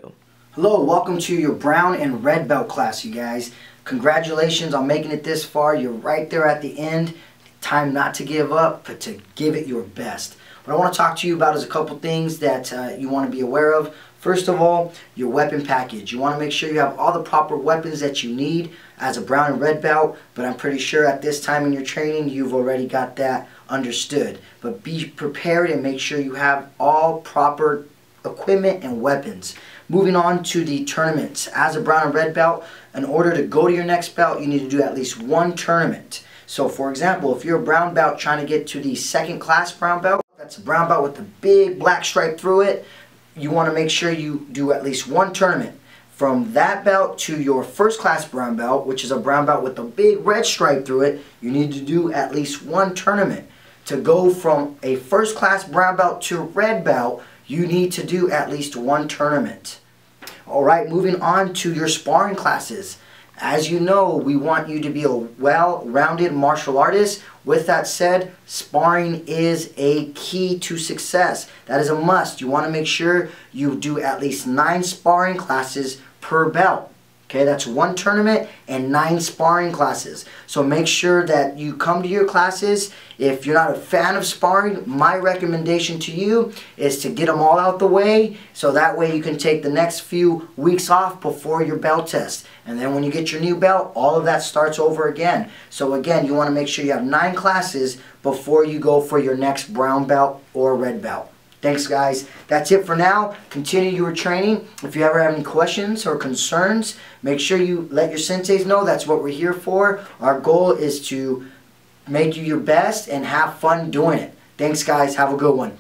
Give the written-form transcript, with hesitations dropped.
Go. Hello, welcome to your brown and red belt class, you guys. Congratulations on making it this far. You're right there at the end. Time not to give up, but to give it your best. What I want to talk to you about is a couple things that you want to be aware of. First of all, your weapon package. You want to make sure you have all the proper weapons that you need as a brown and red belt, but I'm pretty sure at this time in your training you've already got that understood. But be prepared and make sure you have all proper equipment and weapons. Moving on to the tournaments. As a brown and red belt, in order to go to your next belt, you need to do at least one tournament. So for example, if you're a brown belt trying to get to the second class brown belt, that's a brown belt with a big black stripe through it, you want to make sure you do at least one tournament. From that belt to your first class brown belt, which is a brown belt with a big red stripe through it, you need to do at least one tournament. To go from a first class brown belt to red belt, you need to do at least one tournament. Alright, moving on to your sparring classes. As you know, we want you to be a well-rounded martial artist. With that said, sparring is a key to success. That is a must. You want to make sure you do at least 9 sparring classes per belt. Okay, that's one tournament and 9 sparring classes. So make sure that you come to your classes. If you're not a fan of sparring, my recommendation to you is to get them all out the way, so that way you can take the next few weeks off before your belt test. And then when you get your new belt, all of that starts over again. So again, you want to make sure you have 9 classes before you go for your next brown belt or red belt. Thanks, guys. That's it for now. Continue your training. If you ever have any questions or concerns, make sure you let your senseis know. That's what we're here for. Our goal is to make you your best and have fun doing it. Thanks, guys. Have a good one.